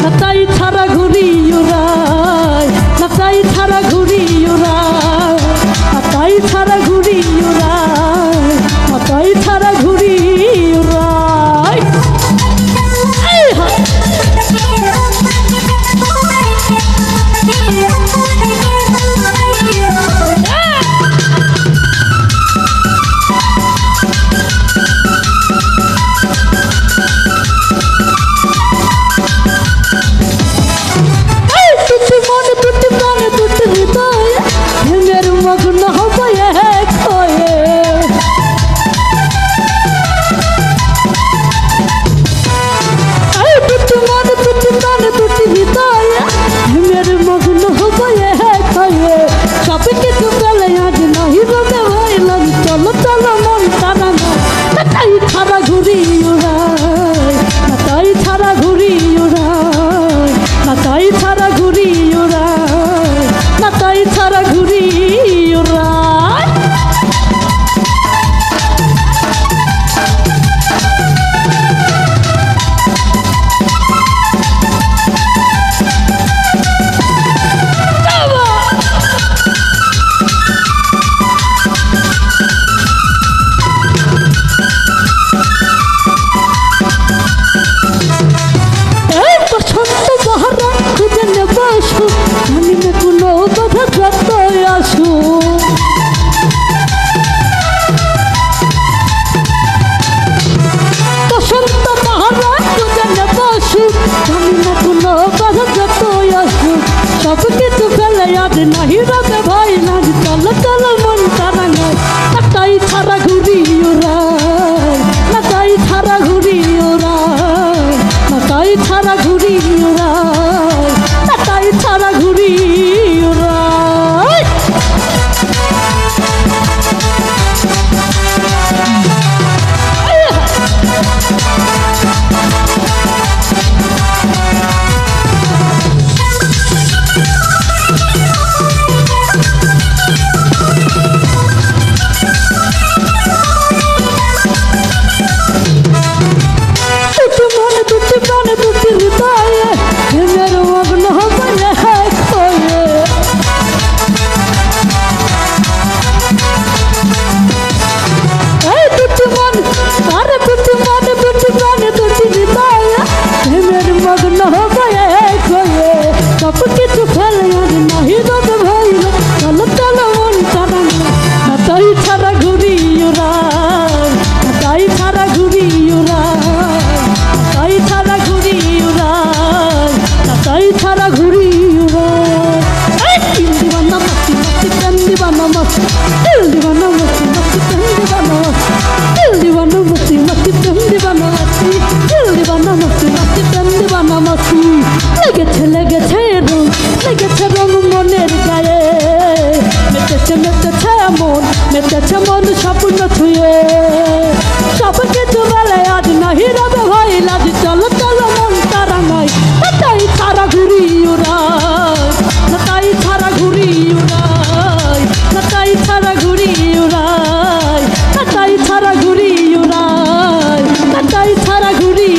নাতাই ছাড়া ঘুরি উড়ায় নাতাই ছাড়া ঘুরি উড়ায় নাতাই ছাড়া ঘুরি উড়ায় নাতাই ছাড়া ঘুরি উড়ায় नहीं रबे भाई ना चल चल मन तरंगाय नाताई छाड़ा घुरी उड़ाय नाताई छाड़ा घुरी उड़ाय नाताई छाड़ा घुरी उड़ाय नाताई छाड़ा घुरी उड़ाय मन सपन छुए सबके चुबले आज नहीं रबे भाई लाज चल चल मन तरंगाय नाताई छाड़ा घुरी उड़ाय नाताई छाड़ा घुरी उड़ाय नाताई छाड़ा घुरी उड़ाय नाताई छाड़ा घुरी उड़ाय नाताई छाड़ा घुरी